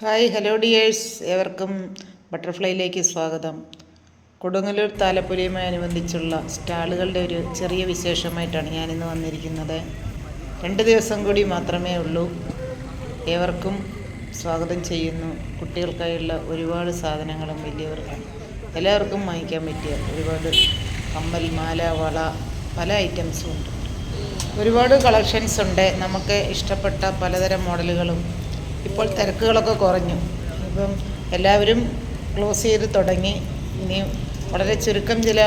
Hi hello dears, ഏവർക്കും ബട്ടർഫ്ലൈയിലേക്ക് സ്വാഗതം. കൊടുങ്ങല്ലൂർ താലപ്പൊലിയുമായി അനുബന്ധിച്ചുള്ള സ്റ്റാളുകളുടെ ഒരു ചെറിയ വിശേഷമായിട്ടാണ് ഞാനിന്ന് വന്നിരിക്കുന്നത്. 2 ദിവസം കൂടി മാത്രമേ ഉള്ളൂ. ഏവർക്കും സ്വാഗതം ചെയ്യുന്നു. കുട്ടികൾക്കായുള്ള ഒരുപാട് സാധനങ്ങളും വലിയവർക്കും എല്ലാവർക്കും വാങ്ങിക്കാൻ പറ്റിയ ഒരുപാട് കമ്മൽ, മാല, വള, പല ഐറ്റംസും ഉണ്ട്. ഒരുപാട് കളക്ഷൻസ് ഉണ്ട്. നമുക്ക് ഇഷ്ടപ്പെട്ട പലതരം മോഡലുകളും. ഇപ്പോൾ തിരക്കുകളൊക്കെ കുറഞ്ഞു. ഇപ്പം എല്ലാവരും ക്ലോസ് ചെയ്ത് തുടങ്ങി. ഇനി വളരെ ചുരുക്കം ചില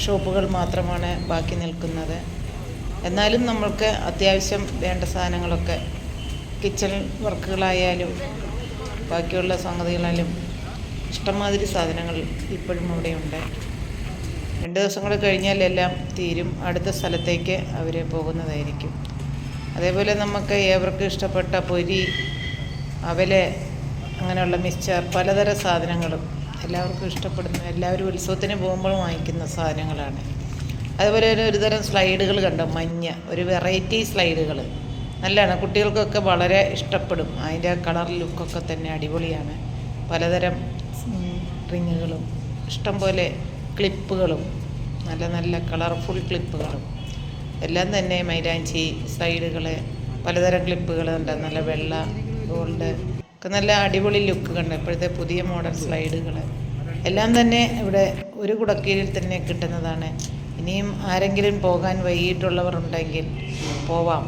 ഷോപ്പുകൾ മാത്രമാണ് ബാക്കി നിൽക്കുന്നത്. എന്നാലും നമ്മൾക്ക് അത്യാവശ്യം വേണ്ട സാധനങ്ങളൊക്കെ കിച്ചൺ വർക്കുകളായാലും ബാക്കിയുള്ള സംഗതികളായാലും ഇഷ്ടംമാതിരി സാധനങ്ങൾ ഇപ്പോഴും അവിടെയുണ്ട്. 2 ദിവസം കൂടെ കഴിഞ്ഞാൽ എല്ലാം തീരും. അടുത്ത സ്ഥലത്തേക്ക് അവർ പോകുന്നതായിരിക്കും. അതേപോലെ നമുക്ക് ഏവർക്കും ഇഷ്ടപ്പെട്ട പൊരി, അവല്, അങ്ങനെയുള്ള മിക്സ്ചർ, പലതരം സാധനങ്ങളും എല്ലാവർക്കും ഇഷ്ടപ്പെടുന്നു. എല്ലാവരും ഉത്സവത്തിന് പോകുമ്പോൾ വാങ്ങിക്കുന്ന സാധനങ്ങളാണ്. അതുപോലെ ഒരു തരം സ്ലൈഡുകൾ കണ്ടോ, മഞ്ഞ ഒരു വെറൈറ്റി സ്ലൈഡുകൾ നല്ലതാണ്. കുട്ടികൾക്കൊക്കെ വളരെ ഇഷ്ടപ്പെടും. അതിൻ്റെ കളർ ലുക്കൊക്കെ തന്നെ അടിപൊളിയാണ്. പലതരം റിങ്ങുകളും ഇഷ്ടംപോലെ ക്ലിപ്പുകളും, നല്ല നല്ല കളർഫുൾ ക്ലിപ്പുകളും എല്ലാം തന്നെ. മൈലാഞ്ചി സ്ലൈഡുകൾ, പലതരം ക്ലിപ്പുകൾ ഉണ്ട്. നല്ല വെള്ള, ഗോൾഡ് ഒക്കെ നല്ല അടിപൊളി ലുക്ക് കണ്ട്. ഇപ്പോഴത്തെ പുതിയ മോഡൽ സ്ലൈഡുകൾ എല്ലാം തന്നെ ഇവിടെ ഒരു കുടക്കീഴിൽ തന്നെ കിട്ടുന്നതാണ്. ഇനിയും ആരെങ്കിലും പോകാൻ വൈകിട്ടുള്ളവർ ഉണ്ടെങ്കിൽ പോവാം.